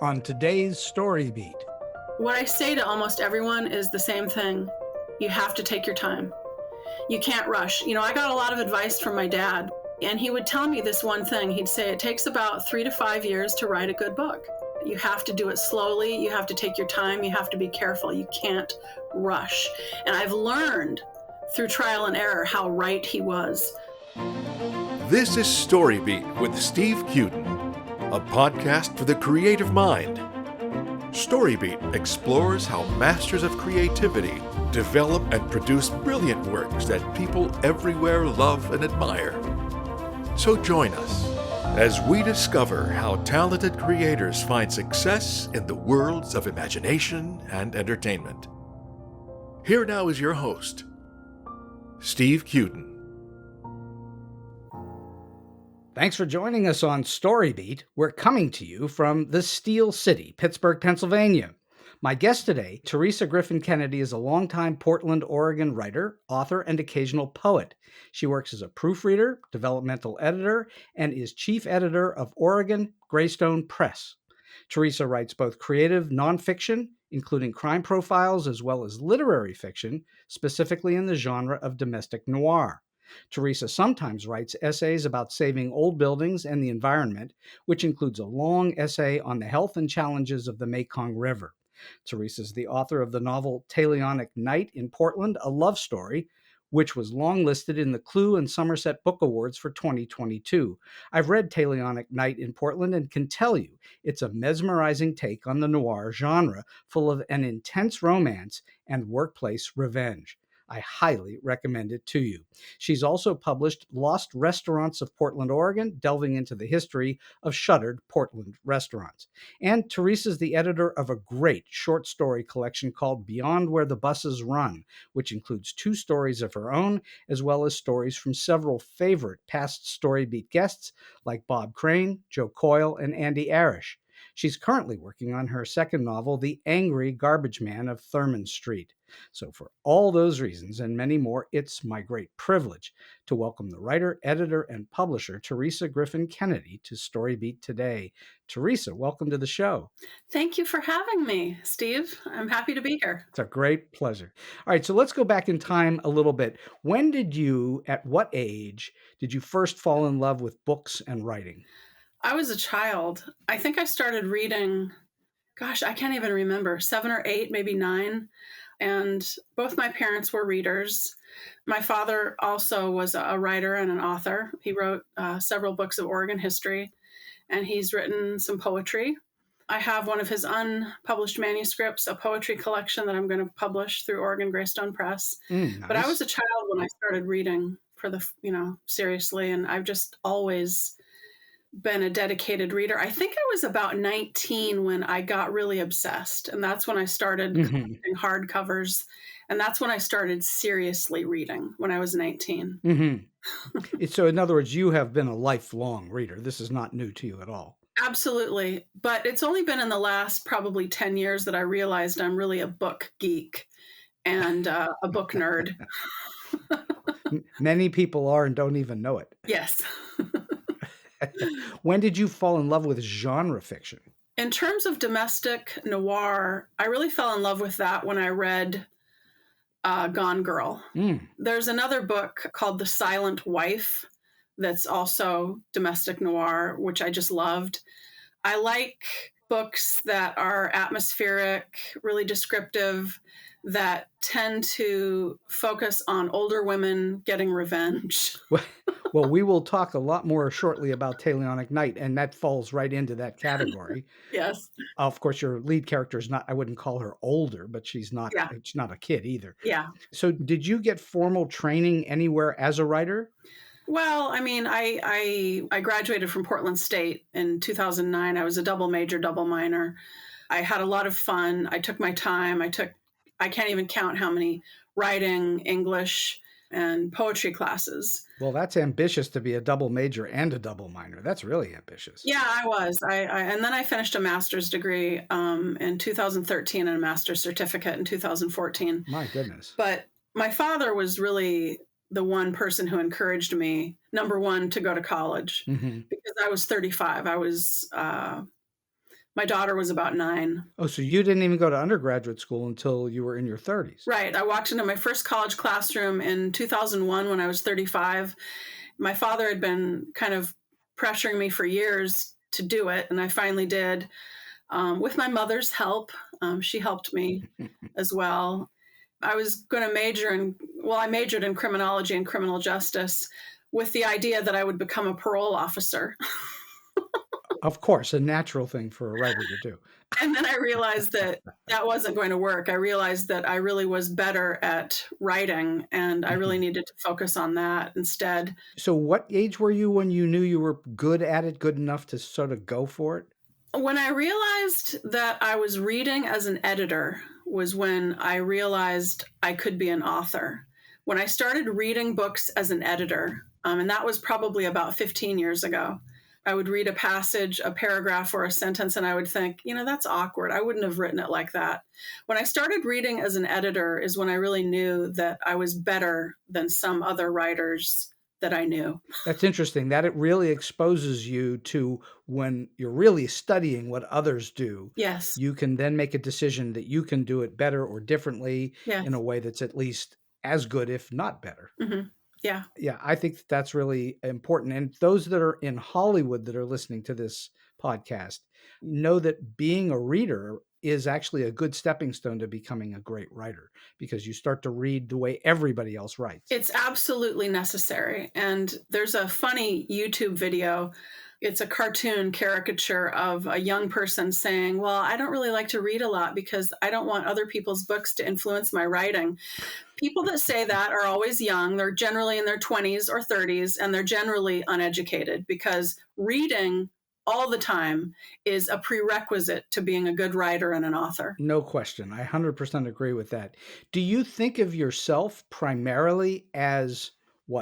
on today's StoryBeat. What I say to almost everyone is the same thing. You have to take your time. You can't rush. I got a lot of advice from my dad, and he would tell me this one thing. He'd say it takes about 3 to 5 years to write a good book. You have to do it slowly. You have to take your time. You have to be careful. You can't rush. And I've learned through trial and error how right he was. This is StoryBeat with Steve Cuden, a podcast for the creative mind. StoryBeat explores how masters of creativity develop and produce brilliant works that people everywhere love and admire. So join us as we discover how talented creators find success in the worlds of imagination and entertainment. Here now is your host, Steve Cuden. Thanks for joining us on StoryBeat. We're coming to you from the Steel City, Pittsburgh, Pennsylvania. My guest today, Theresa Griffin Kennedy, is a longtime Portland, Oregon writer, author, and occasional poet. She works as a proofreader, developmental editor, and is chief editor of Oregon Greystone Press. Theresa writes both creative nonfiction, including crime profiles, as well as literary fiction, specifically in the genre of domestic noir. Theresa sometimes writes essays about saving old buildings and the environment, which includes a long essay on the health and challenges of the Mekong River. Theresa is the author of the novel Talionic Night in Portland, a love story, which was longlisted in the Clue and Somerset Book Awards for 2022. I've read Talionic Night in Portland and can tell you it's a mesmerizing take on the noir genre, full of an intense romance and workplace revenge. I highly recommend it to you. She's also published Lost Restaurants of Portland, Oregon, delving into the history of shuttered Portland restaurants. And Theresa's the editor of a great short story collection called Beyond Where the Buses Run, which includes 2 stories of her own, as well as stories from several favorite past StoryBeat guests like Bob Crane, Joe Coyle, and Andy Arish. She's currently working on her second novel, The Angry Garbage Man of Thurman Street. So for all those reasons and many more, it's my great privilege to welcome the writer, editor, and publisher, Theresa Griffin Kennedy, to StoryBeat today. Theresa, welcome to the show. Thank you for having me, Steve. I'm happy to be here. It's a great pleasure. All right, so let's go back in time a little bit. At what age did you first fall in love with books and writing? I was a child. I think I started reading, I can't even remember, 7 or 8, maybe 9. And both my parents were readers. My father also was a writer and an author. He wrote several books of Oregon history, and he's written some poetry. I have one of his unpublished manuscripts, a poetry collection that I'm going to publish through Oregon Greystone Press. Nice. But I was a child when I started reading seriously, and I've just always been a dedicated reader. I think I was about 19 when I got really obsessed, and that's when I started collecting hardcovers, and that's when I started seriously reading, when I was 19. So in other words, you have been a lifelong reader. This is not new to you at all. Absolutely. But it's only been in the last probably 10 years that I realized I'm really a book geek and a book nerd. Many people are and don't even know it. Yes. When did you fall in love with genre fiction? In terms of domestic noir, I really fell in love with that when I read Gone Girl. There's another book called The Silent Wife that's also domestic noir, which I just loved. I like books that are atmospheric, really descriptive, that tend to focus on older women getting revenge. Well, we will talk a lot more shortly about Talionic Night, and that falls right into that category. Yes. Of course, your lead character is not, I wouldn't call her older, but she's not a kid either. Yeah. So did you get formal training anywhere as a writer? Well, I mean, I graduated from Portland State in 2009. I was a double major, double minor. I had a lot of fun. I took my time. I can't even count how many writing, English, and poetry classes. Well, that's ambitious to be a double major and a double minor. That's really ambitious. Yeah, I was. And then I finished a master's degree in 2013 and a master's certificate in 2014. My goodness. But my father was really the one person who encouraged me, number one, to go to college, because I was 35. I was My daughter was about 9. Oh, so you didn't even go to undergraduate school until you were in your 30s. Right. I walked into my first college classroom in 2001 when I was 35. My father had been kind of pressuring me for years to do it, and I finally did, with my mother's help. She helped me as well. I was going to I majored in criminology and criminal justice with the idea that I would become a parole officer. Of course, a natural thing for a writer to do. And then I realized that that wasn't going to work. I realized that I really was better at writing, and I really needed to focus on that instead. So what age were you when you knew you were good at it, good enough to sort of go for it? When I realized that I was reading as an editor was when I realized I could be an author. When I started reading books as an editor, and that was probably about 15 years ago, I would read a passage, a paragraph, or a sentence, and I would think, that's awkward. I wouldn't have written it like that. When I started reading as an editor is when I really knew that I was better than some other writers that I knew. That's interesting. That it really exposes you to when you're really studying what others do. Yes. You can then make a decision that you can do it better or differently Yes. in a way that's at least as good, if not better. Mm-hmm. Yeah. Yeah, I think that's really important. And those that are in Hollywood that are listening to this podcast know that being a reader is actually a good stepping stone to becoming a great writer because you start to read the way everybody else writes. It's absolutely necessary. And there's a funny YouTube video. It's a cartoon caricature of a young person saying, well, I don't really like to read a lot because I don't want other people's books to influence my writing. People that say that are always young. They're generally in their 20s or 30s, and they're generally uneducated because reading all the time is a prerequisite to being a good writer and an author. No question. I 100% agree with that. Do you think of yourself primarily as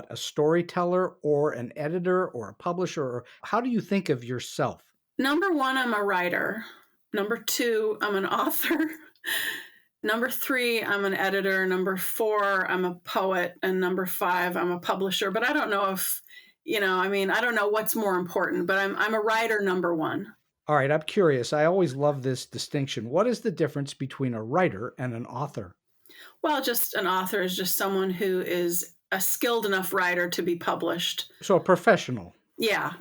a storyteller or an editor or a publisher? Or how do you think of yourself? Number 1, I'm a writer. Number 2, I'm an author. Number 3, I'm an editor. Number 4, I'm a poet. And number 5, I'm a publisher. But I don't know if, I don't know what's more important, but I'm a writer, number 1. All right, I'm curious. I always love this distinction. What is the difference between a writer and an author? Well, just an author is just someone who is a skilled enough writer to be published. So a professional. Yeah.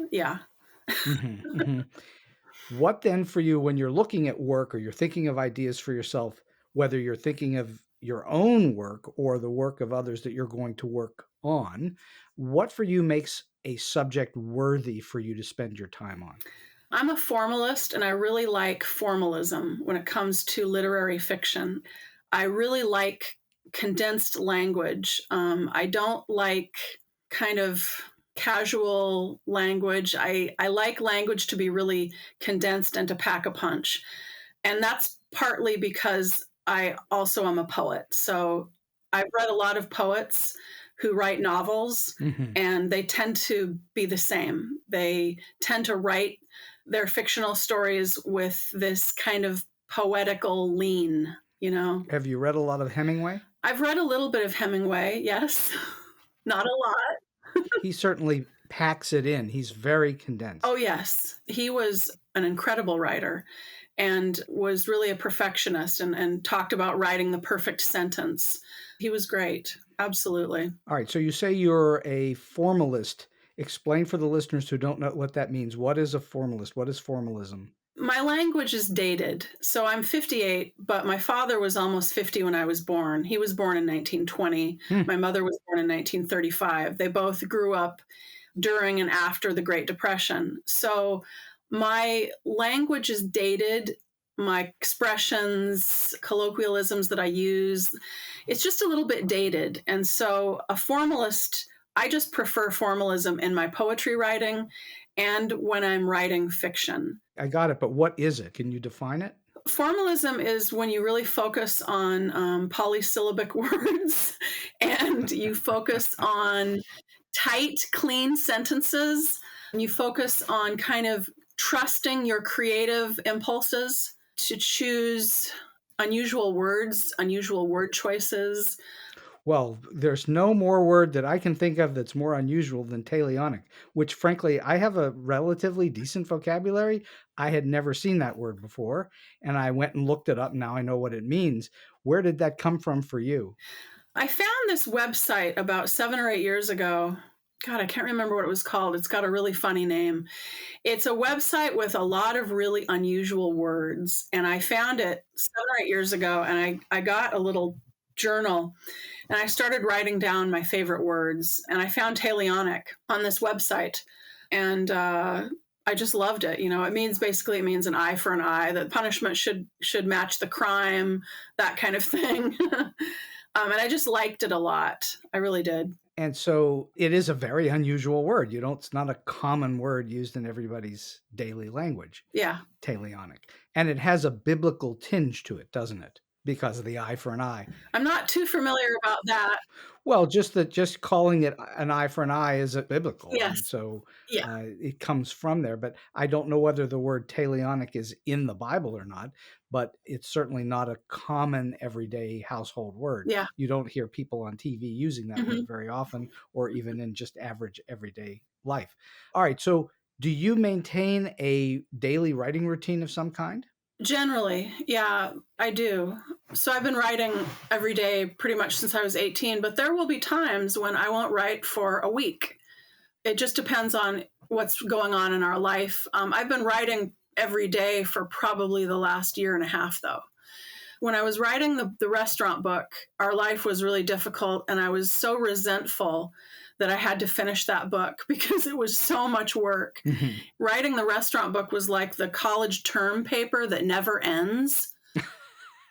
Mm-hmm, mm-hmm. What then for you when you're looking at work or you're thinking of ideas for yourself, whether you're thinking of your own work or the work of others that you're going to work on, what for you makes a subject worthy for you to spend your time on? I'm a formalist, and I really like formalism when it comes to literary fiction. I really like condensed language. I don't like kind of casual language. I like language to be really condensed and to pack a punch. And that's partly because I also am a poet. So I've read a lot of poets who write novels, and they tend to be the same. They tend to write their fictional stories with this kind of poetical lean, Have you read a lot of Hemingway? I've read a little bit of Hemingway, yes. Not a lot. He certainly packs it in. He's very condensed. Oh, yes. He was an incredible writer and was really a perfectionist and talked about writing the perfect sentence. He was great. Absolutely. All right. So you say you're a formalist. Explain for the listeners who don't know what that means. What is a formalist? What is formalism? My language is dated. So I'm 58, but my father was almost 50 when I was born. He was born in 1920. My mother was born in 1935. They both grew up during and after the Great Depression. So my language is dated. My expressions, colloquialisms that I use, it's just a little bit dated. And so a formalist, I just prefer formalism in my poetry writing and when I'm writing fiction. I got it, but what is it? Can you define it? Formalism is when you really focus on polysyllabic words and you focus on tight, clean sentences. And you focus on kind of trusting your creative impulses to choose unusual words, unusual word choices. Well, there's no more word that I can think of that's more unusual than Talionic, which frankly, I have a relatively decent vocabulary. I had never seen that word before, and I went and looked it up. Now I know what it means. Where did that come from for you? I found this website about 7 or 8 years ago. God, I can't remember what it was called. It's got a really funny name. It's a website with a lot of really unusual words. And I found it 7 or 8 years ago, and I got a little journal and I started writing down my favorite words. And I found Talionic on this website. And I just loved it. You know, it means an eye for an eye, that punishment should match the crime, that kind of thing. And I just liked it a lot. I really did. And so it is a very unusual word. It's not a common word used in everybody's daily language. Yeah. Talionic. And it has a biblical tinge to it, doesn't it? Because of the eye for an eye. I'm not too familiar about that. Well, just calling it an eye for an eye is biblical. Yes. And so Yeah. it comes from there. But I don't know whether the word talionic is in the Bible or not, but it's certainly not a common everyday household word. Yeah. You don't hear people on TV using that word very often, or even in just average everyday life. All right. So do you maintain a daily writing routine of some kind? Generally, yeah, I do. So I've been writing every day pretty much since I was 18, but there will be times when I won't write for a week. It just depends on what's going on in our life. I've been writing every day for probably the last year and a half, though. When I was writing the restaurant book, our life was really difficult, and I was so resentful that I had to finish that book because it was so much work. Mm-hmm. Writing the restaurant book was like the college term paper that never ends.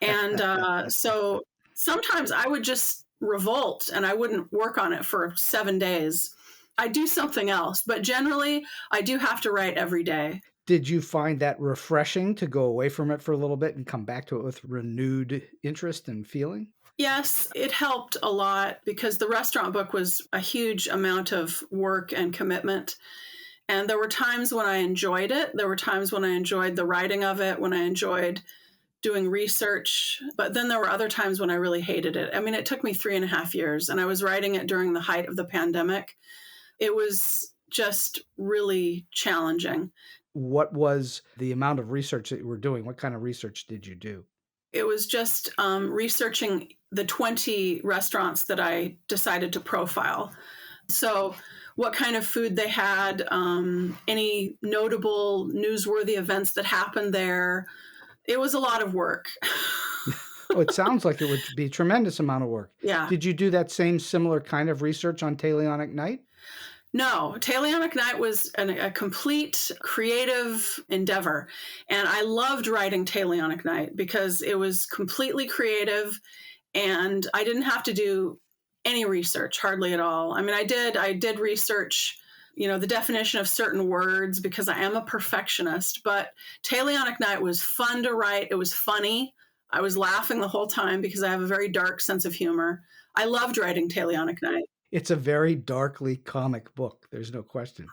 And so sometimes I would just revolt and I wouldn't work on it for 7 days. I'd do something else, but generally I do have to write every day. Did you find that refreshing to go away from it for a little bit and come back to it with renewed interest and feeling? Yes, it helped a lot because the restaurant book was a huge amount of work and commitment. And there were times when I enjoyed it. There were times when I enjoyed the writing of it, when I enjoyed doing research. But then there were other times when I really hated it. I mean, it took me 3.5 years, and I was writing it during the height of the pandemic. It was just really challenging. What was the amount of research that you were doing? What kind of research did you do? It was just researching the 20 restaurants that I decided to profile. So what kind of food they had, any notable newsworthy events that happened there. It was a lot of work. Oh, it sounds like it would be a tremendous amount of work. Yeah. Did you do that same similar kind of research on Talionic Night? No, Talionic Night was a complete creative endeavor. And I loved writing Talionic Night because it was completely creative and I didn't have to do any research, hardly at all. I mean, I did research, the definition of certain words because I am a perfectionist, but Talionic Night was fun to write. It was funny. I was laughing the whole time because I have a very dark sense of humor. I loved writing Talionic Night. It's a very darkly comic book. There's no question.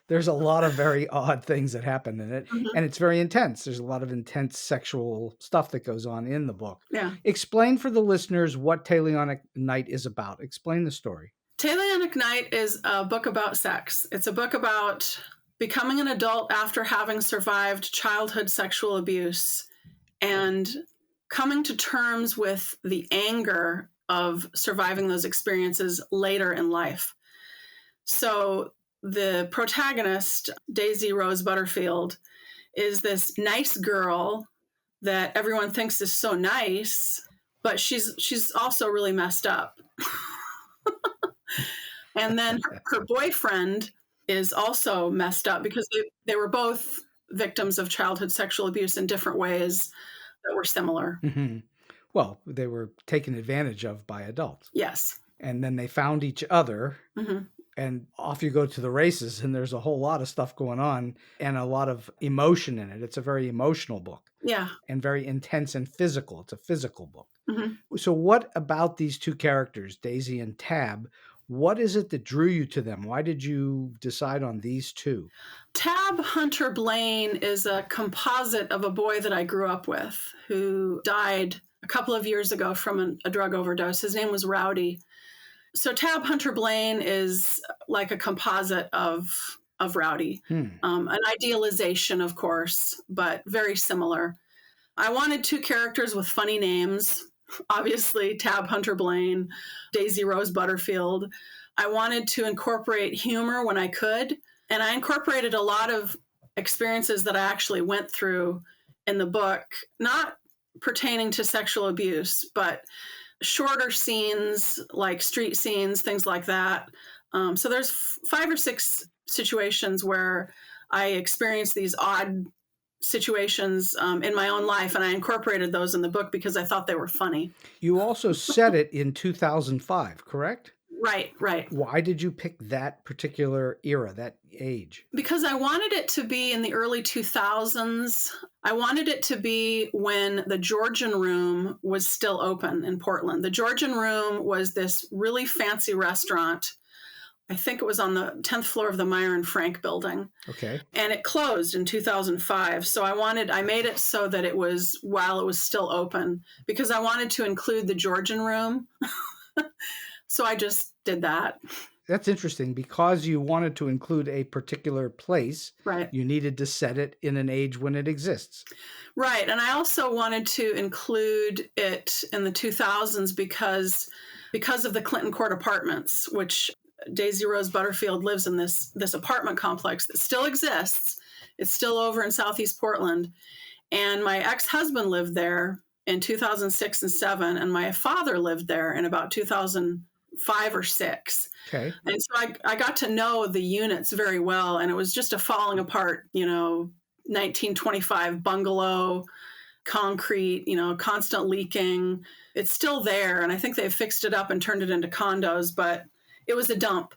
There's a lot of very odd things that happen in it, and it's very intense. There's a lot of intense sexual stuff that goes on in the book. Yeah. Explain for the listeners what Talionic Night is about. Explain the story. Talionic Night is a book about sex. It's a book about becoming an adult after having survived childhood sexual abuse and coming to terms with the anger of surviving those experiences later in life. So the protagonist, Daisy Rose Butterfield, is this nice girl that everyone thinks is so nice, but she's also really messed up. And then her boyfriend is also messed up because they were both victims of childhood sexual abuse in different ways that were similar. Mm-hmm. Well, they were taken advantage of by adults. Yes. And then they found each other, and off you go to the races, and there's a whole lot of stuff going on and a lot of emotion in it. It's a very emotional book. Yeah. And very intense and physical. It's a physical book. So what about these two characters, Daisy and Tab, what is it that drew you to them? Why did you decide on these two? Tab Hunter Blaine is a composite of a boy that I grew up with who died a couple of years ago from a drug overdose. His name was Rowdy. So Tab Hunter Blaine is like a composite of of Rowdy. An idealization, of course, but very similar. I wanted two characters with funny names, obviously Tab Hunter Blaine, Daisy Rose Butterfield. I wanted to incorporate humor when I could, and I incorporated a lot of experiences that I actually went through in the book, not pertaining to sexual abuse, but shorter scenes like street scenes, things like that. So there's 5 or 6 situations where I experienced these odd situations in my own life, and I incorporated those in the book because I thought they were funny. You also set it in 2005, correct? Right. Why did you pick that particular era, that age? Because I wanted it to be in the early 2000s. I wanted it to be when the Georgian Room was still open in Portland. The Georgian Room was this really fancy restaurant. I think it was on the 10th floor of the Meyer and Frank building. Okay. And it closed in 2005. So I made it so that it was while it was still open, because I wanted to include the Georgian Room. So I just did that. That's interesting. Because you wanted to include a particular place, right? You needed to set it in an age when it exists. Right. And I also wanted to include it in the 2000s because of the Clinton Court Apartments, which Daisy Rose Butterfield lives in this apartment complex that still exists. It's still over in Southeast Portland. And my ex-husband lived there in 2006 and 2007, and my father lived there in about 2005 or 6. Okay. And so I got to know the units very well, and it was just a falling apart, 1925 bungalow, concrete, constant leaking. It's still there, and I think they've fixed it up and turned it into condos, but it was a dump.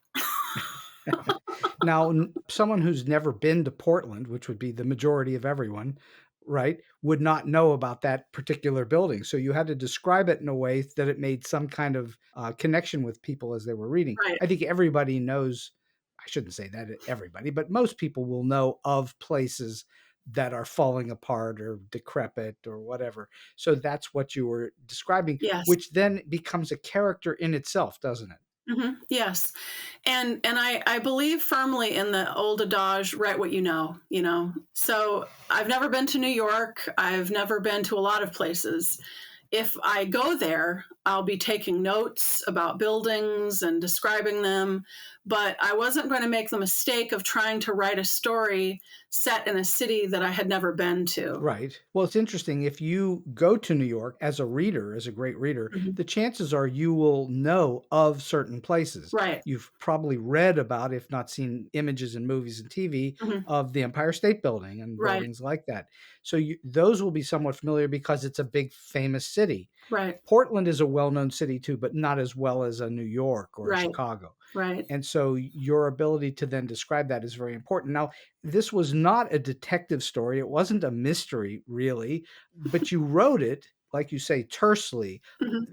Now, someone who's never been to Portland, which would be the majority of everyone, right, would not know about that particular building. So you had to describe it in a way that it made some kind of connection with people as they were reading. Right. I think everybody knows, I shouldn't say that everybody, but most people will know of places that are falling apart or decrepit or whatever. So that's what you were describing, yes. Which then becomes a character in itself, doesn't it? Mm-hmm. Yes. And I believe firmly in the old adage, write what you know. So I've never been to New York. I've never been to a lot of places. If I go there, I'll be taking notes about buildings and describing them, but I wasn't going to make the mistake of trying to write a story set in a city that I had never been to. Right. Well, it's interesting. If you go to New York as a reader, as a great reader, the chances are you will know of certain places. Right. You've probably read about, if not seen images in movies and TV, of the Empire State Building and buildings like that. So those will be somewhat familiar because it's a big, famous city. Right. Portland is a well-known city too, but not as well as a New York or Chicago. Right. And so your ability to then describe that is very important. Now, this was not a detective story. It wasn't a mystery, really, but you wrote it, like you say, tersely.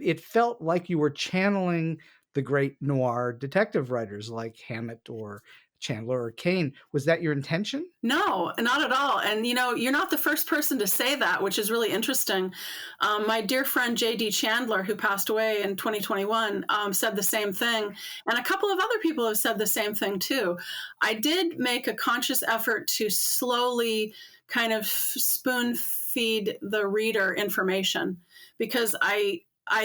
It felt like you were channeling the great noir detective writers like Hammett or Chandler or Kane. Was that your intention? No, not at all. And, you're not the first person to say that, which is really interesting. My dear friend, J.D. Chandler, who passed away in 2021, said the same thing. And a couple of other people have said the same thing, too. I did make a conscious effort to slowly kind of spoon feed the reader information because I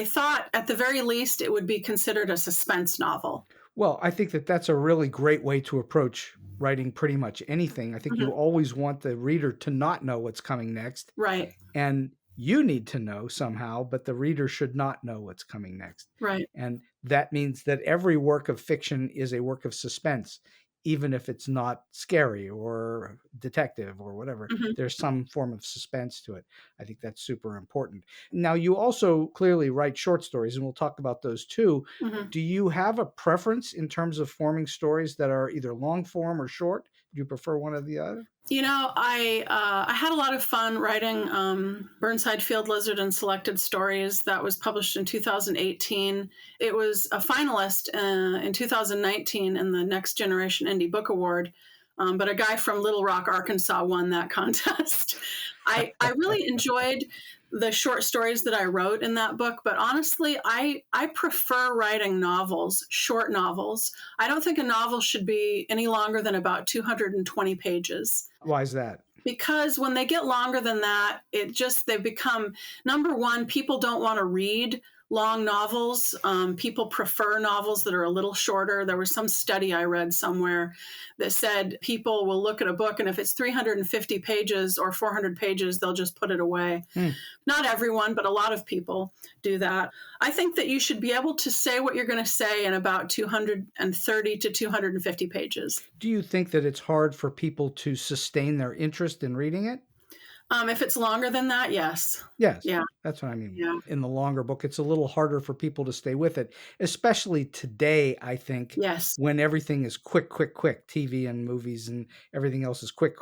thought at the very least it would be considered a suspense novel. Well, I think that that's a really great way to approach writing pretty much anything. I think you always want the reader to not know what's coming next. Right. And you need to know somehow, but the reader should not know what's coming next. Right. And that means that every work of fiction is a work of suspense, even if it's not scary or detective or whatever. There's some form of suspense to it. I think that's super important. Now, you also clearly write short stories, and we'll talk about those too. Do you have a preference in terms of forming stories that are either long form or short? Do you prefer one or the other? I had a lot of fun writing Burnside Field Lizard and Selected Stories. That was published in 2018. It was a finalist in 2019 in the Next Generation Indie Book Award, but a guy from Little Rock, Arkansas won that contest. I really enjoyed the short stories that I wrote in that book, but honestly, I prefer writing novels, short novels. I don't think a novel should be any longer than about 220 pages. Why is that? Because when they get longer than that, they become, number one, people don't want to read long novels. People prefer novels that are a little shorter. There was some study I read somewhere that said people will look at a book, and if it's 350 pages or 400 pages, they'll just put it away. Not everyone, but a lot of people do that. I think that you should be able to say what you're going to say in about 230 to 250 pages. Do you think that it's hard for people to sustain their interest in reading it? If it's longer than that, yes. Yes. Yeah. That's what I mean. Yeah. In the longer book, it's a little harder for people to stay with it, especially today, I think, Yes. when everything is quick, TV and movies and everything else is quick.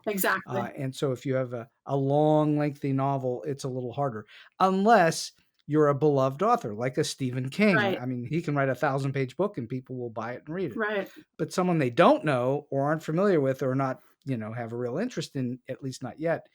Exactly. And so if you have a long, lengthy novel, it's a little harder, unless you're a beloved author like a Stephen King. Right. I mean, he can write a 1,000-page book and people will buy it and read it. Right. But someone they don't know or aren't familiar with or not, have a real interest in, at least not yet,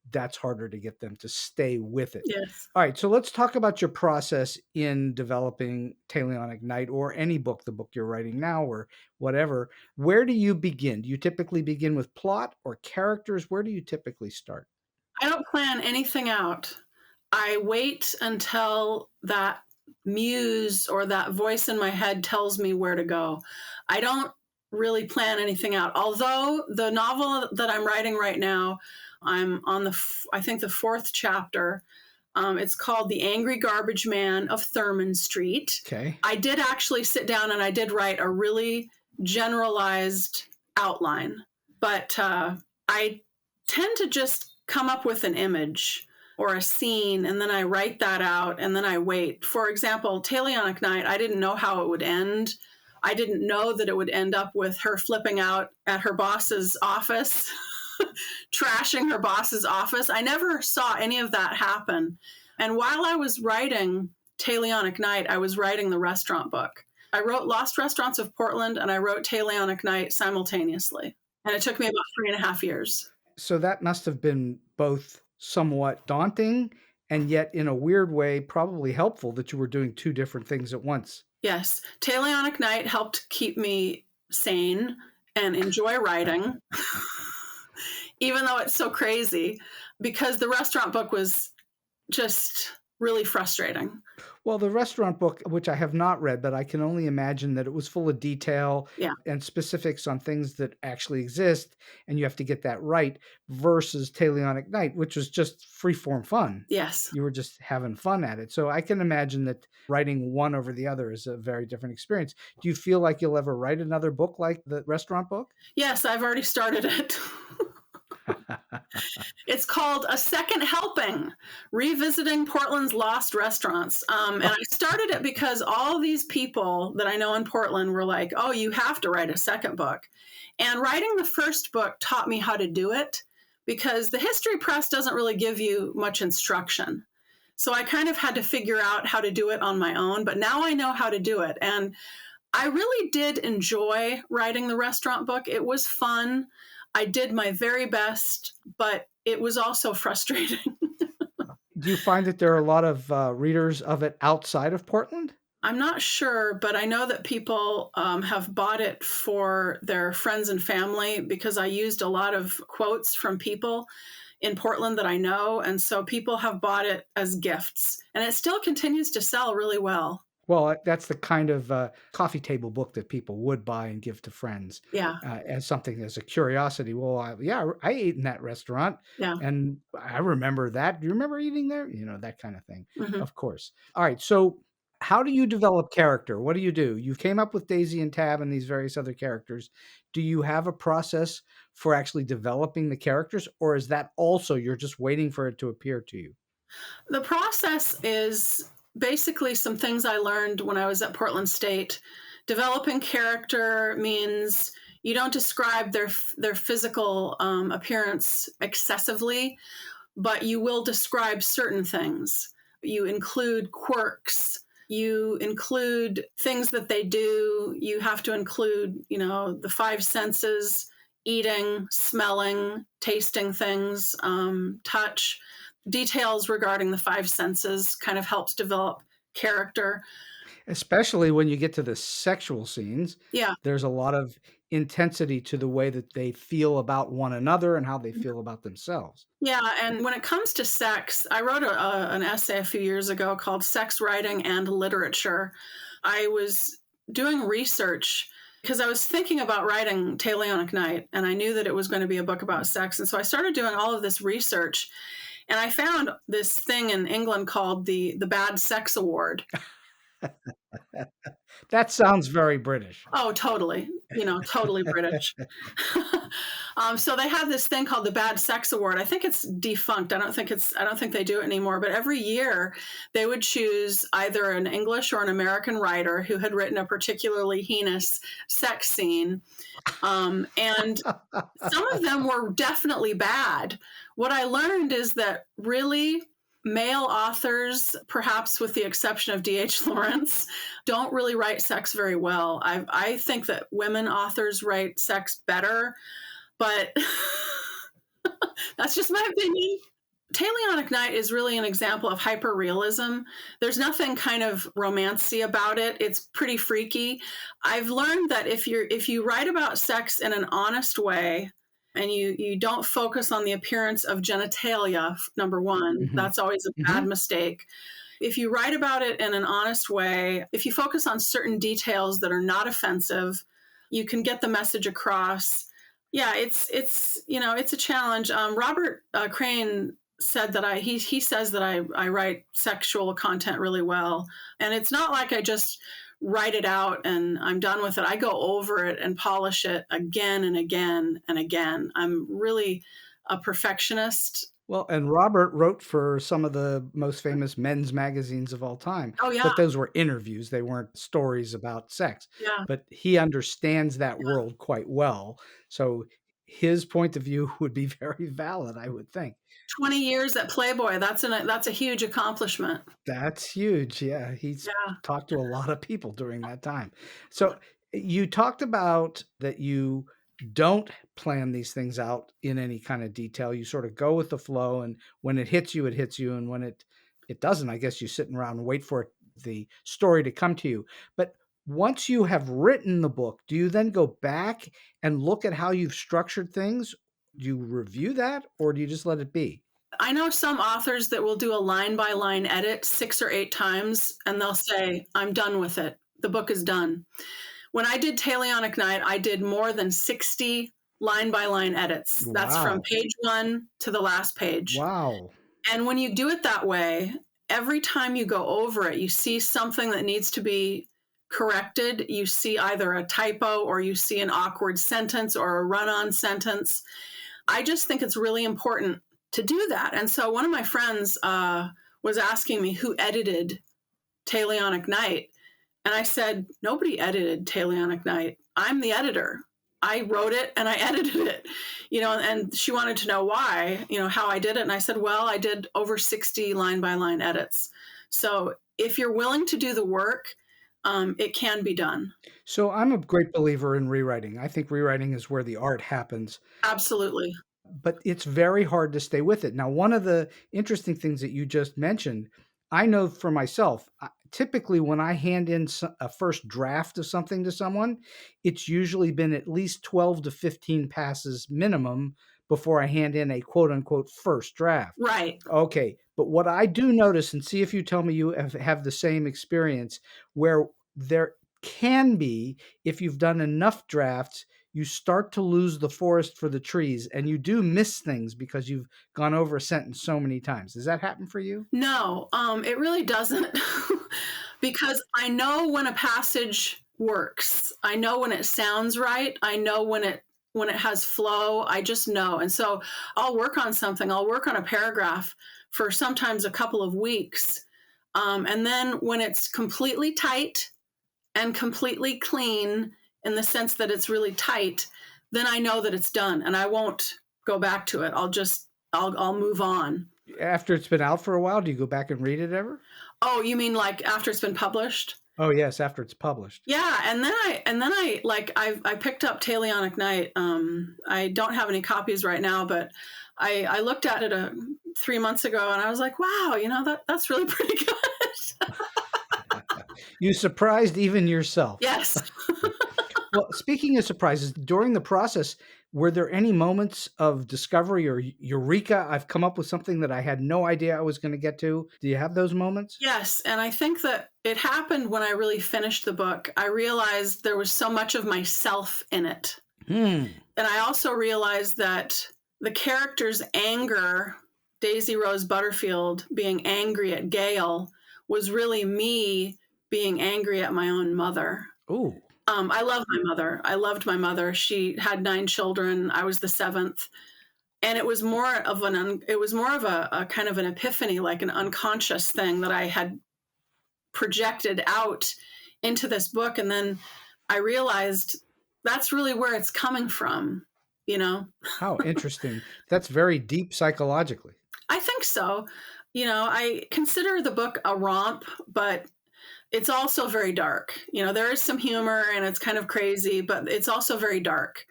that's harder to get them to stay with it. Yes. All right. So let's talk about your process in developing Talionic Night or any book, the book you're writing now or whatever. Where do you begin? Do you typically begin with plot or characters? Where do you typically start? I don't plan anything out. I wait until that muse or that voice in my head tells me where to go. I don't really plan anything out. Although the novel that I'm writing right now, I'm on I think the 4th chapter. It's called The Angry Garbage Man of Thurman Street. Okay. I did actually sit down and I did write a really generalized outline, but I tend to just come up with an image or a scene, and then I write that out, and then I wait. For example, Talionic Night, I didn't know how it would end. I didn't know that it would end up with her flipping out at her boss's office, trashing her boss's office. I never saw any of that happen. And while I was writing Talionic Night, I was writing the restaurant book. I wrote Lost Restaurants of Portland, and I wrote Talionic Night simultaneously. And it took me about 3.5 years. So that must have been both somewhat daunting and yet in a weird way probably helpful that you were doing 2 different things at once. Yes. Talionic Night helped keep me sane and enjoy writing, even though it's so crazy, because the restaurant book was just really frustrating. Well, the restaurant book, which I have not read, but I can only imagine that it was full of detail and specifics on things that actually exist, and you have to get that right, versus Talionic Night, which was just free-form fun. Yes. You were just having fun at it. So I can imagine that writing one over the other is a very different experience. Do you feel like you'll ever write another book like the restaurant book? Yes, I've already started it. It's called A Second Helping, Revisiting Portland's Lost Restaurants. And I started it because all these people that I know in Portland were like, oh, you have to write a second book. And writing the first book taught me how to do it, because the history press doesn't really give you much instruction. So I kind of had to figure out how to do it on my own, but now I know how to do it. And I really did enjoy writing the restaurant book. It was fun. I did my very best, but it was also frustrating. Do you find that there are a lot of readers of it outside of Portland? I'm not sure, but I know that people have bought it for their friends and family, because I used a lot of quotes from people in Portland that I know. And so people have bought it as gifts, and it still continues to sell really well. Well, that's the kind of coffee table book that people would buy and give to friends. Yeah. As something, as a curiosity. Well, I ate in that restaurant. Yeah. And I remember that. Do you remember eating there? That kind of thing. Mm-hmm. Of course. All right. So how do you develop character? What do? You came up with Daisy and Tab and these various other characters. Do you have a process for actually developing the characters, or is that also you're just waiting for it to appear to you? The process is basically some things I learned when I was at Portland State. Developing character means you don't describe their physical appearance excessively, but you will describe certain things. You include quirks. You include things that they do. You have to include, the 5 senses. eating, smelling, tasting things, touch, details regarding the five senses kind of helps develop character. Especially when you get to the sexual scenes, Yeah. there's a lot of intensity to the way that they feel about one another and how they feel about themselves. Yeah, and when it comes to sex, I wrote an essay a few years ago called Sex Writing and Literature. I was doing research because I was thinking about writing Talionic Night, and I knew that it was going to be a book about sex. And so I started doing all of this research, and I found this thing in England called the Bad Sex Award. That sounds very British. Oh, totally. Totally British. So they have this thing called the Bad Sex Award. I think it's defunct. I don't think they do it anymore. But every year they would choose either an English or an American writer who had written a particularly heinous sex scene. And some of them were definitely bad. What I learned is that really male authors, perhaps with the exception of D.H. Lawrence, don't really write sex very well. I think that women authors write sex better, but that's just my opinion. Talionic Night is really an example of hyperrealism. There's nothing kind of romancy about it. It's pretty freaky. I've learned that if you write about sex in an honest way, and you don't focus on the appearance of genitalia, number one, that's always a bad mistake. If you write about it in an honest way, if you focus on certain details that are not offensive, you can get the message across. Yeah, it's a challenge. Robert Crane said that he says that I write sexual content really well, and it's not like I just write it out and I'm done with it. I go over it and polish it again and again and again. I'm really a perfectionist. Well, and Robert wrote for some of the most famous men's magazines of all time. Oh yeah, But those were interviews, they weren't stories about sex. yeah. But he understands that world quite well. So his point of view would be very valid, I would think. 20 years at Playboy, that's a huge accomplishment. That's huge. Yeah, he's Yeah. talked to a lot of people during that time. So you talked about that you don't plan these things out in any kind of detail. You sort of go with the flow, and when it hits you, it hits you, and when it doesn't, I guess you sit around and wait for the story to come to you. But once you have written the book, do you then go back and look at how you've structured things? Do you review that, or do you just let it be? I know some authors that will do a line-by-line edit 6 or 8 times, and they'll say, I'm done with it. The book is done. When I did Talionic Night, I did more than 60 line-by-line edits. Wow. That's from page 1 to the last page. Wow. And when you do it that way, every time you go over it, you see something that needs to be corrected. You see either a typo or you see an awkward sentence or a run-on sentence. I just think it's really important to do that. And so one of my friends was asking me who edited Talionic Night. And I said, nobody edited Talionic Night. I'm the editor. I wrote it and I edited it, and she wanted to know why, how I did it. And I said, well, I did over 60 line by line edits. So if you're willing to do the work, it can be done. So I'm a great believer in rewriting. I think rewriting is where the art happens. Absolutely. But it's very hard to stay with it. Now, one of the interesting things that you just mentioned, I know for myself, typically when I hand in a first draft of something to someone, it's usually been at least 12 to 15 passes minimum before I hand in a quote unquote first draft. Right. Okay. But what I do notice, and see if you tell me you have the same experience, where there can be, if you've done enough drafts, you start to lose the forest for the trees, and you do miss things because you've gone over a sentence so many times. Does that happen for you? No, it really doesn't. Because I know when a passage works. I know when it sounds right. I know when it has flow. I just know. And so I'll work on something. I'll work on a paragraph for sometimes a couple of weeks. And then when it's completely tight and completely clean, in the sense that it's really tight, then I know that it's done and I won't go back to it. I'll move on. After it's been out for a while, do you go back and read it ever? Oh, you mean like after it's been published? Oh, yes, after it's published. Yeah, and then I picked up Talionic Night. I don't have any copies right now, but I looked at it 3 months ago, and I was like, wow, that's really pretty good. You surprised even yourself. Yes. Well, speaking of surprises, during the process, were there any moments of discovery or eureka? I've come up with something that I had no idea I was going to get to. Do you have those moments? Yes, and I think that it happened when I really finished the book. I realized there was so much of myself in it. And I also realized that the character's anger, Daisy Rose Butterfield being angry at Gail, was really me being angry at my own mother. Ooh. I love my mother. I loved my mother. She had 9 children. I was the 7th. And it was more of a kind of an epiphany, like an unconscious thing that I had projected out into this book. And then I realized that's really where it's coming from, How interesting. That's very deep psychologically. I think so. I consider the book a romp, but it's also very dark. There is some humor and it's kind of crazy, but it's also very dark.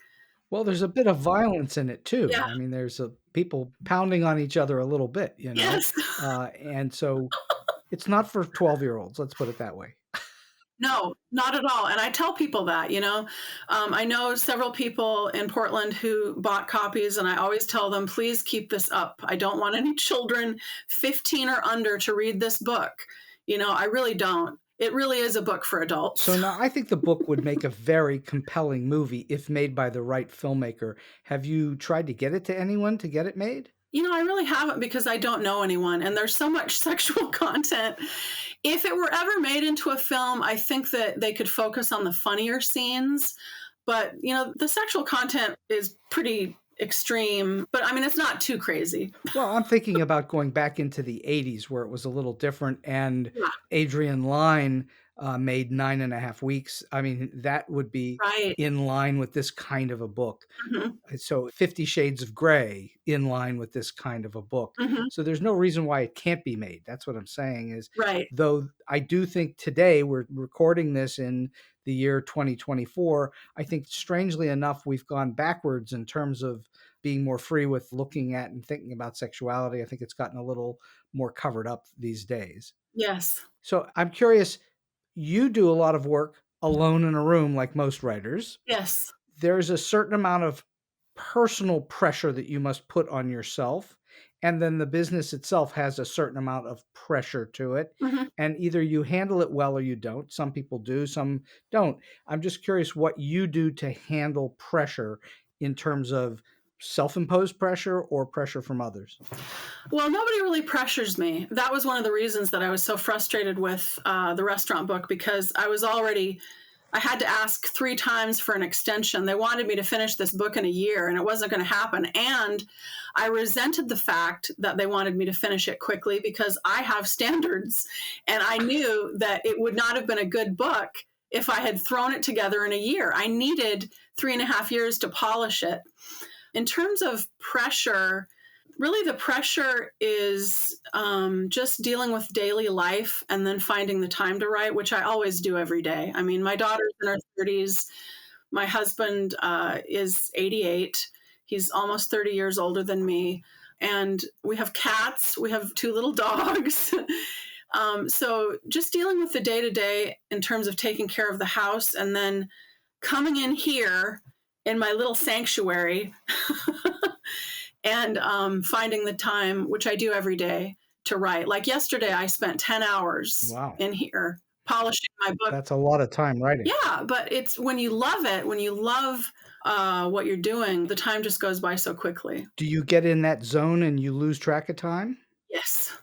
Well, there's a bit of violence in it too. Yeah. I mean, there's people pounding on each other a little bit, Yes. And so it's not for 12-year-olds. Let's put it that way. No, not at all. And I tell people that, I know several people in Portland who bought copies, and I always tell them, please keep this up. I don't want any children 15 or under to read this book. I really don't. It really is a book for adults. So now I think the book would make a very compelling movie if made by the right filmmaker. Have you tried to get it to anyone to get it made? I really haven't, because I don't know anyone, and there's so much sexual content. If it were ever made into a film, I think that they could focus on the funnier scenes. But, the sexual content is pretty extreme, but I mean, it's not too crazy. Well, I'm thinking about going back into the 80s where it was a little different, and Yeah. Adrian Lyne made 9.5 Weeks. I mean, that would be Right. in line with this kind of a book. Mm-hmm. So 50 Shades of Grey in line with this kind of a book. Mm-hmm. So there's no reason why it can't be made. That's what I'm saying is, right. Though I do think today we're recording this in the year 2024, I think strangely enough, we've gone backwards in terms of being more free with looking at and thinking about sexuality. I think it's gotten a little more covered up these days. Yes. So I'm curious, you do a lot of work alone in a room like most writers. Yes. There's a certain amount of personal pressure that you must put on yourself. And then the business itself has a certain amount of pressure to it. Mm-hmm. And either you handle it well or you don't. Some people do, some don't. I'm just curious what you do to handle pressure in terms of self-imposed pressure or pressure from others. Well, nobody really pressures me. That was one of the reasons that I was so frustrated with the restaurant book, because I had to ask 3 times for an extension. They wanted me to finish this book in a year, and it wasn't going to happen. And I resented the fact that they wanted me to finish it quickly, because I have standards, and I knew that it would not have been a good book if I had thrown it together in a year. I needed 3.5 years to polish it. In terms of pressure, really the pressure is just dealing with daily life and then finding the time to write, which I always do every day. I mean, my daughter's in her 30s. My husband is 88. He's almost 30 years older than me. And we have cats. We have 2 little dogs. So just dealing with the day-to-day in terms of taking care of the house, and then coming in here in my little sanctuary and finding the time, which I do every day, to write. Like yesterday, I spent 10 hours in here polishing my book. That's a lot of time writing. Yeah, but it's when you love it, when you love what you're doing, the time just goes by so quickly. Do you get in that zone and you lose track of time? Yes.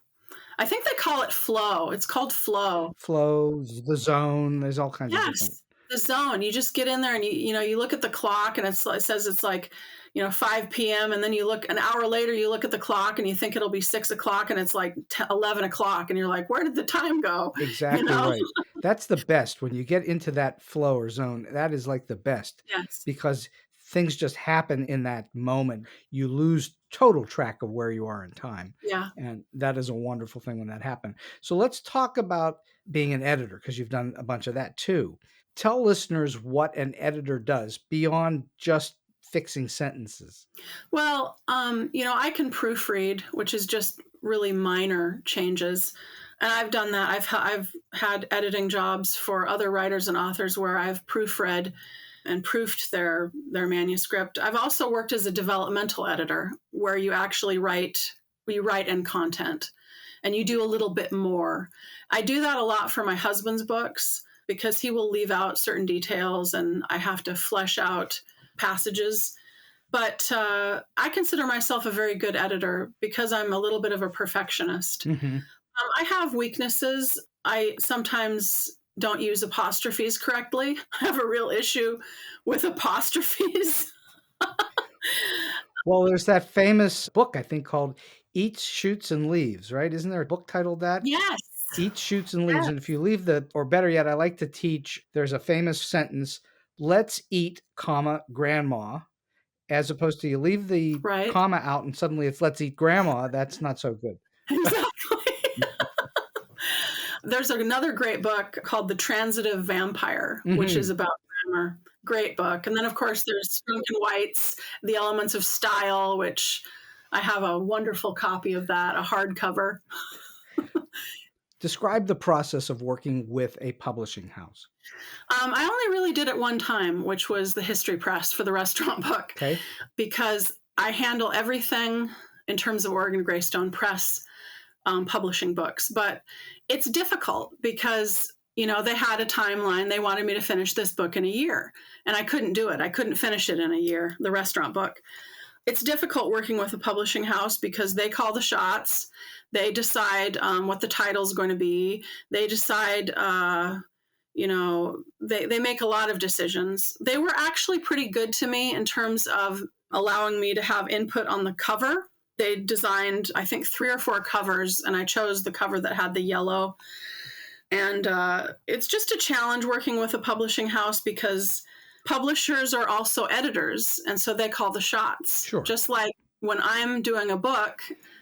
I think they call it flow. It's called flow. Flow, the zone, there's all kinds of different. The zone. You just get in there and you look at the clock, and it says it's like 5 p.m. and then you look an hour later, you look at the clock and you think it'll be 6 o'clock, and it's like 11 o'clock, and you're like, where did the time go? Exactly right. That's the best when you get into that flow or zone. That is like the best. Yes. Because things just happen in that moment. You lose total track of where you are in time. Yeah. And that is a wonderful thing when that happened. So let's talk about being an editor, because you've done a bunch of that too. Tell listeners what an editor does beyond just fixing sentences. Well, I can proofread, which is just really minor changes. And I've done that. I've had editing jobs for other writers and authors where I've proofread and proofed their manuscript. I've also worked as a developmental editor, where you actually write in content and you do a little bit more. I do that a lot for my husband's books because he will leave out certain details and I have to flesh out passages. But I consider myself a very good editor because I'm a little bit of a perfectionist. Mm-hmm. I have weaknesses. I sometimes don't use apostrophes correctly. I have a real issue with apostrophes. Well, there's that famous book, I think, called Eats, Shoots, and Leaves, right? Isn't there a book titled that? Yes. Eats, Shoots, and Leaves. Yes. And if you leave or better yet, I like to teach, there's a famous sentence, let's eat, comma, grandma, as opposed to you leave the comma out and suddenly it's let's eat grandma. That's not so good. Exactly. There's another great book called The Transitive Vampire, which is about grammar. Great book. And then, of course, there's Strunk and White's The Elements of Style, which I have a wonderful copy of that, a hardcover. Describe the process of working with a publishing house. I only really did it one time, which was the History Press for the restaurant book. Okay. Because I handle everything in terms of Oregon Greystone Press publishing books. But it's difficult because, they had a timeline. They wanted me to finish this book in a year, and I couldn't do it. I couldn't finish it in a year, the restaurant book. It's difficult working with a publishing house because they call the shots. They decide what the title is going to be. They decide, they make a lot of decisions. They were actually pretty good to me in terms of allowing me to have input on the cover. They designed, I think, 3 or 4 covers, and I chose the cover that had the yellow. And it's just a challenge working with a publishing house because publishers are also editors, and so they call the shots. Sure. Just like when I'm doing a book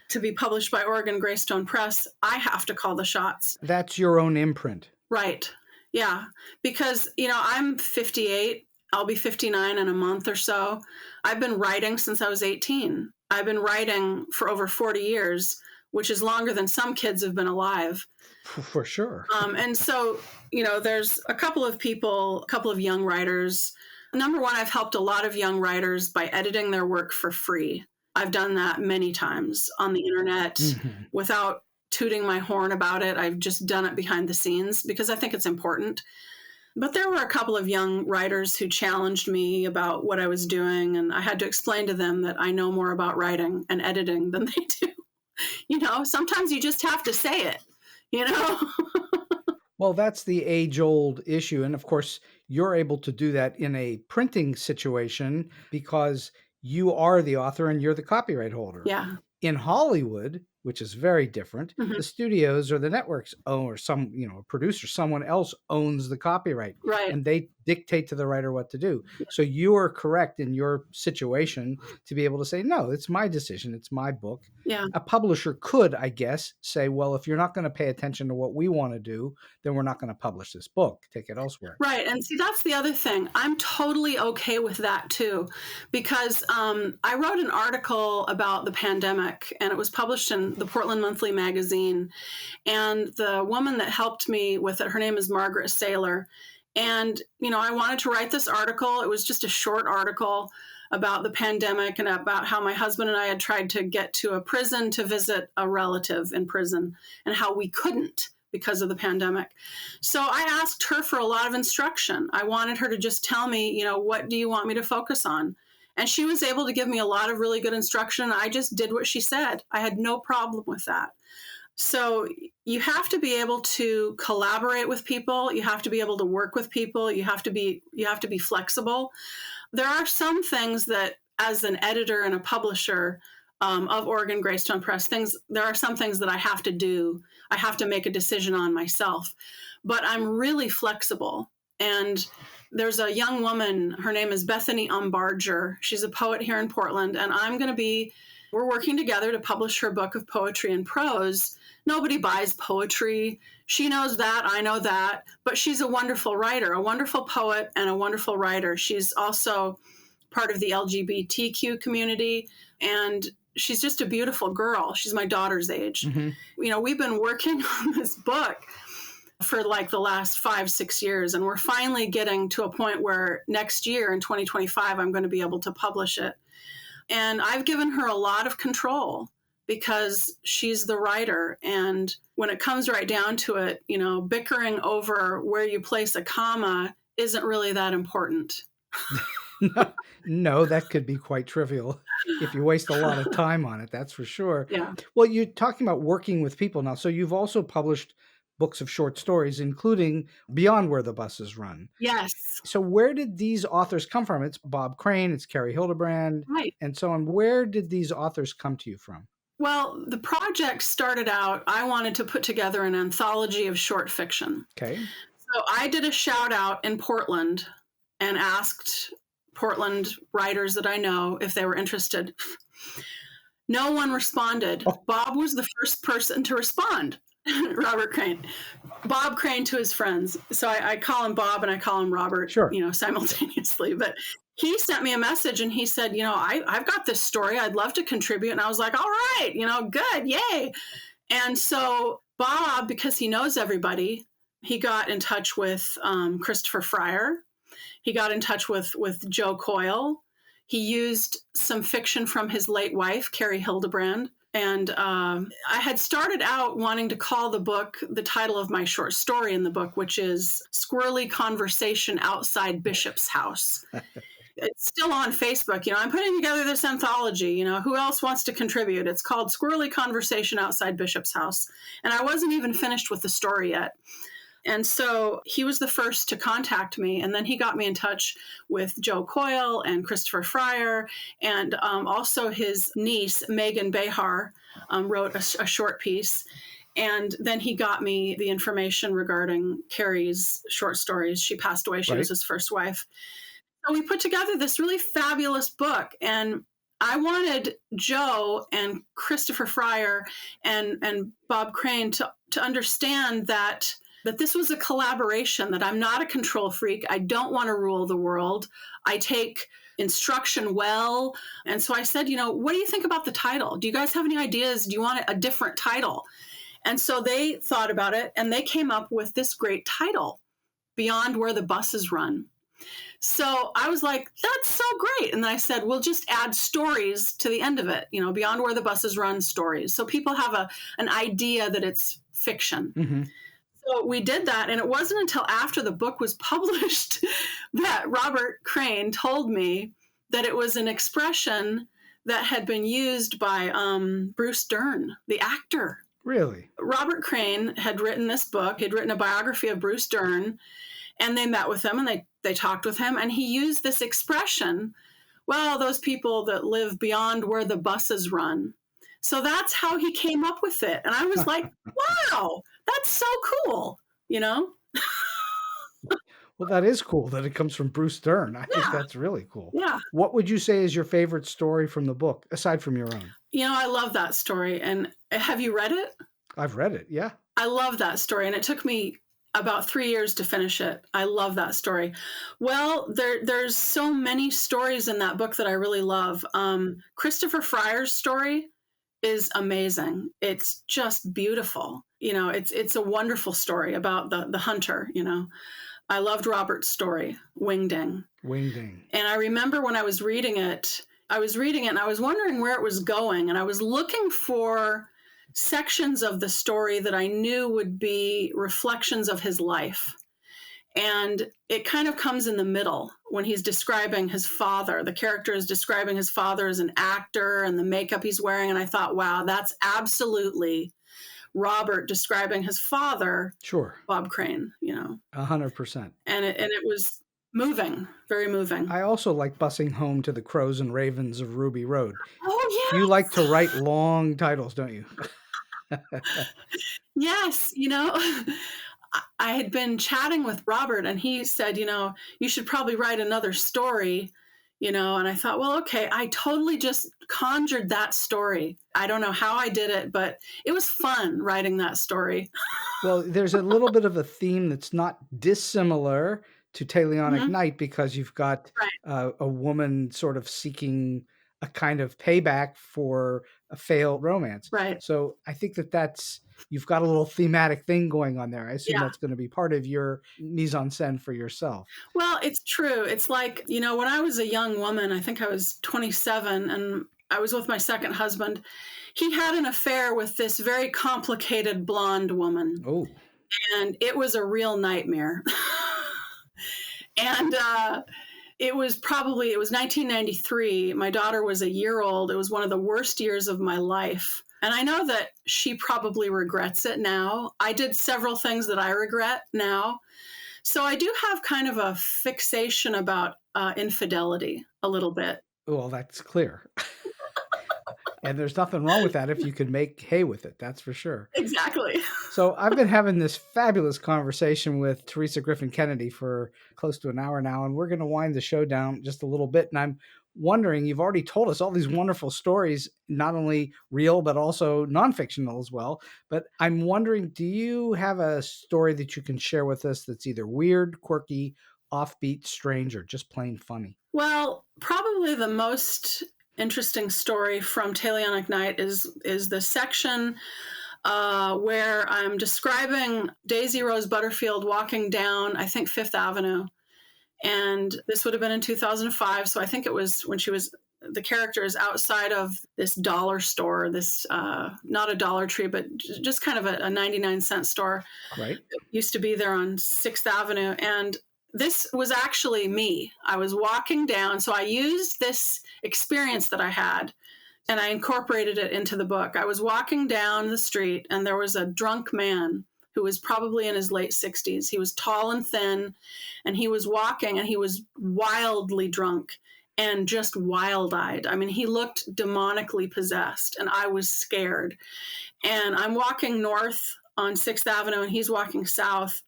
to be published by Oregon Greystone Press, I have to call the shots. That's your own imprint. Right. Yeah. Because, I'm 58. I'll be 59 in a month or so. I've been writing since I was 18. I've been writing for over 40 years, which is longer than some kids have been alive. For sure. And so, there's a couple of young writers. Number one, I've helped a lot of young writers by editing their work for free. I've done that many times on the internet without tooting my horn about it. I've just done it behind the scenes because I think it's important. But there were a couple of young writers who challenged me about what I was doing, and I had to explain to them that I know more about writing and editing than they do. Sometimes you just have to say it, Well, that's the age-old issue. And of course, you're able to do that in a printing situation because you are the author and you're the copyright holder. Yeah. In Hollywood, which is very different, the studios or the networks own, or some, a producer, someone else owns the copyright. Right. And they dictate to the writer what to do. So you are correct in your situation to be able to say, no, it's my decision. It's my book. Yeah. A publisher could, I guess, say, well, if you're not going to pay attention to what we want to do, then we're not going to publish this book. Take it elsewhere. Right. And see, that's the other thing. I'm totally okay with that too, because I wrote an article about the pandemic and it was published in the Portland Monthly magazine. And the woman that helped me with it, her name is Margaret Saylor. And, I wanted to write this article. It was just a short article about the pandemic and about how my husband and I had tried to get to a prison to visit a relative in prison and how we couldn't because of the pandemic. So I asked her for a lot of instruction. I wanted her to just tell me, what do you want me to focus on? And she was able to give me a lot of really good instruction. I just did what she said. I had no problem with that. So you have to be able to collaborate with people. You have to be able to work with people. You have to be flexible. There are some things that, as an editor and a publisher of Oregon Greystone Press, there are some things that I have to do. I have to make a decision on myself. But I'm really flexible. And There's a young woman, her name is Bethany Umbarger. She's a poet here in Portland, and we're working together to publish her book of poetry and prose. Nobody buys poetry. She knows that, I know that, but she's a wonderful writer, a wonderful poet and a wonderful writer. She's also part of the LGBTQ community, and she's just a beautiful girl. She's my daughter's age. We've been working on this book for like the last 5-6 years, and we're finally getting to a point where next year in 2025, I'm going to be able to publish it. And I've given her a lot of control because she's the writer. And when it comes right down to it, bickering over where you place a comma isn't really that important. No, that could be quite trivial if you waste a lot of time on it, that's for sure. Yeah. Well, you're talking about working with people now. So you've also published books of short stories, including Beyond Where the Buses Run. Yes. So where did these authors come from? It's Bob Crane, it's Carrie Hildebrand, right, and so on. Where did these authors come to you from? Well, the project started out, I wanted to put together an anthology of short fiction. Okay. So I did a shout out in Portland and asked Portland writers that I know if they were interested. No one responded. Oh. Bob was the first person to respond. Robert Crane. Bob Crane to his friends. So I call him Bob and I call him Robert, sure, simultaneously. But he sent me a message and he said, I've got this story. I'd love to contribute. And I was like, all right, good. Yay. And so Bob, because he knows everybody, he got in touch with Christopher Fryer. He got in touch with Joe Coyle. He used some fiction from his late wife, Carrie Hildebrand. And I had started out wanting to call the title of my short story in the book, which is Squirrely Conversation Outside Bishop's House. It's still on Facebook. I'm putting together this anthology. Who else wants to contribute? It's called Squirrely Conversation Outside Bishop's House. And I wasn't even finished with the story yet. And so he was the first to contact me. And then he got me in touch with Joe Coyle and Christopher Fryer. And also his niece, Megan Behar, wrote a short piece. And then he got me the information regarding Carrie's short stories. She passed away. She was his first wife. So we put together this really fabulous book. And I wanted Joe and Christopher Fryer and Bob Crane to understand that this was a collaboration, that I'm not a control freak. I don't want to rule the world. I take instruction well. And so I said, what do you think about the title? Do you guys have any ideas? Do you want a different title? And so they thought about it and they came up with this great title, Beyond Where the Buses Run. So I was like, that's so great. And then I said, we'll just add stories to the end of it, Beyond Where the Buses Run stories. So people have an idea that it's fiction. Mm-hmm. So we did that, and it wasn't until after the book was published that Robert Crane told me that it was an expression that had been used by Bruce Dern, the actor. Really? Robert Crane had written this book. He'd written a biography of Bruce Dern, and they met with him, and they talked with him, and he used this expression, well, those people that live beyond where the buses run. So that's how he came up with it. And I was like, wow, that's so cool, Well, that is cool that it comes from Bruce Dern. I think that's really cool. Yeah. What would you say is your favorite story from the book, aside from your own? I love that story. And have you read it? I've read it, yeah. I love that story. And it took me about 3 years to finish it. I love that story. Well, there's so many stories in that book that I really love. Christopher Fryer's story is amazing. It's just beautiful. It's a wonderful story about the hunter, I loved Robert's story, Wingding. Wingding. And I remember when I was reading it and I was wondering where it was going. And I was looking for sections of the story that I knew would be reflections of his life. And it kind of comes in the middle when he's describing his father. The character is describing his father as an actor and the makeup he's wearing. And I thought, wow, that's absolutely Robert describing his father. Sure. Bob Crane, 100%. And it was moving, very moving. I also like bussing home to the Crows and Ravens of Ruby Road. Oh, yeah. You like to write long titles, don't you? Yes. I had been chatting with Robert, and he said, you should probably write another story, and I thought, well, okay, I totally just conjured that story. I don't know how I did it, but it was fun writing that story. Well, there's a little bit of a theme that's not dissimilar to Talionic Night, because you've got Right. a woman sort of seeking a kind of payback for a failed romance. Right. So I think you've got a little thematic thing going on there. I assume Yeah. that's going to be part of your mise en scène for yourself. Well, it's true. It's like, when I was a young woman, I think I was 27, and I was with my second husband. He had an affair with this very complicated blonde woman. Oh. And it was a real nightmare. And it was 1993. My daughter was a year old. It was one of the worst years of my life. And I know that she probably regrets it now. I did several things that I regret now. So I do have kind of a fixation about infidelity a little bit. Well, that's clear. And there's nothing wrong with that if you can make hay with it. That's for sure. Exactly. So I've been having this fabulous conversation with Theresa Griffin Kennedy for close to an hour now, and we're going to wind the show down just a little bit. And I'm wondering, you've already told us all these wonderful stories, not only real, but also non-fictional as well. But I'm wondering, do you have a story that you can share with us that's either weird, quirky, offbeat, strange, or just plain funny? Well, probably the most interesting story from Talionic Night is the section where I'm describing Daisy Rose Butterfield walking down, I think, Fifth Avenue. And this would have been in 2005. So I think it was when the character is outside of this dollar store, this, not a Dollar Tree, but just kind of a 99-cent store. Right. It used to be there on 6th Avenue. And this was actually me. I was walking down. So I used this experience that I had, and I incorporated it into the book. I was walking down the street, and there was a drunk man who was probably in his late 60s. He was tall and thin, and he was walking, and he was wildly drunk and just wild-eyed. I mean, he looked demonically possessed, and I was scared. And I'm walking north on 6th Avenue, and he's walking south.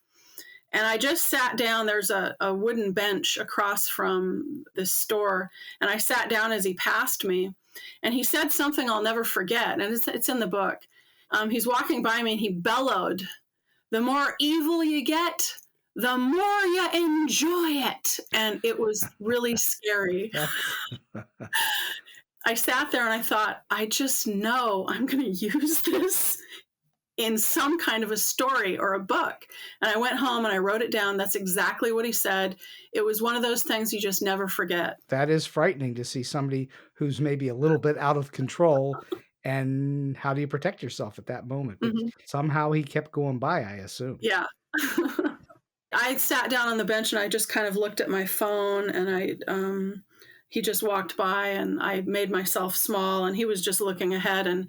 And I just sat down. There's a wooden bench across from this store, and I sat down as he passed me. And he said something I'll never forget, and it's in the book. He's walking by me, and he bellowed, "The more evil you get, the more you enjoy it." And it was really scary. I sat there and I thought, I just know I'm going to use this in some kind of a story or a book. And I went home and I wrote it down. That's exactly what he said. It was one of those things you just never forget. That is frightening to see somebody who's maybe a little bit out of control. And how do you protect yourself at that moment? But somehow he kept going by, I assume. Yeah. I sat down on the bench and I just kind of looked at my phone, and he just walked by, and I made myself small, and he was just looking ahead, and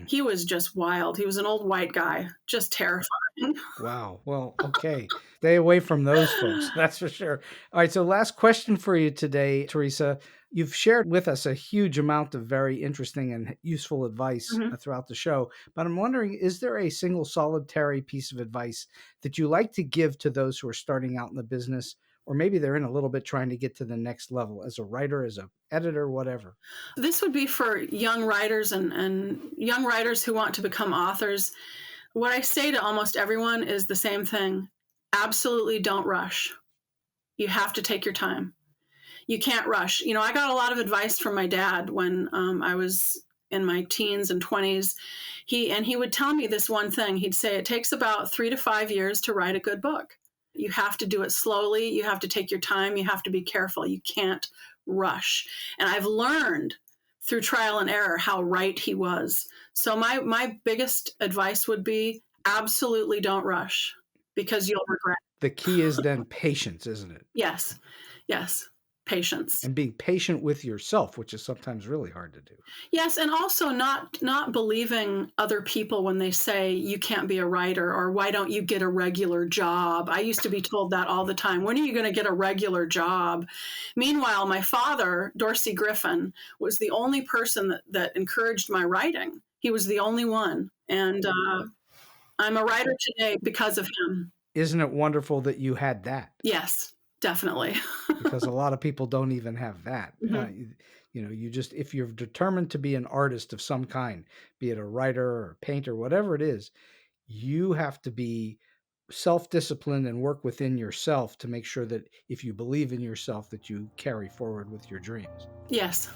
he was just wild. He was an old white guy, just terrifying. Wow. Well, okay. Stay away from those folks. That's for sure. All right. So last question for you today, Theresa. You've shared with us a huge amount of very interesting and useful advice throughout the show, but I'm wondering, is there a single solitary piece of advice that you like to give to those who are starting out in the business, or maybe they're in a little bit trying to get to the next level as a writer, as an editor, whatever? This would be for young writers and young writers who want to become authors. What I say to almost everyone is the same thing. Absolutely don't rush. You have to take your time. You can't rush. I got a lot of advice from my dad when I was in my teens and 20s. He would tell me this one thing. He'd say, it takes about 3 to 5 years to write a good book. You have to do it slowly. You have to take your time. You have to be careful. You can't rush. And I've learned through trial and error how right he was. So my biggest advice would be, absolutely don't rush, because you'll regret. The key is then patience, isn't it? Yes. Yes. Patience. And being patient with yourself, which is sometimes really hard to do. Yes, and also not believing other people when they say you can't be a writer, or why don't you get a regular job? I used to be told that all the time. When are you going to get a regular job? Meanwhile, my father, Dorsey Griffin, was the only person that encouraged my writing. He was the only one. And I'm a writer today because of him. isn't it wonderful that you had that? Yes, definitely. Because a lot of people don't even have that. Mm-hmm. If you're determined to be an artist of some kind, be it a writer or a painter, whatever it is, you have to be self-disciplined and work within yourself to make sure that if you believe in yourself, that you carry forward with your dreams. Yes.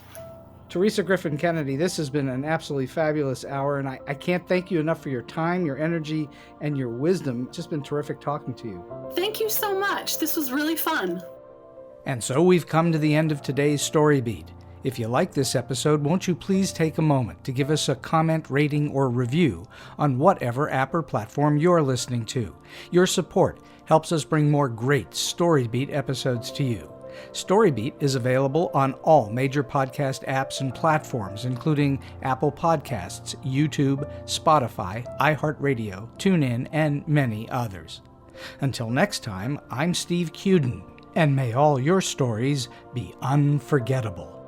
Theresa Griffin Kennedy, this has been an absolutely fabulous hour, and I can't thank you enough for your time, your energy, and your wisdom. It's just been terrific talking to you. Thank you so much. This was really fun. And so we've come to the end of today's Story Beat. If you like this episode, won't you please take a moment to give us a comment, rating, or review on whatever app or platform you're listening to. Your support helps us bring more great Story Beat episodes to you. StoryBeat is available on all major podcast apps and platforms, including Apple Podcasts, YouTube, Spotify, iHeartRadio, TuneIn, and many others. Until next time, I'm Steve Cuden, and may all your stories be unforgettable.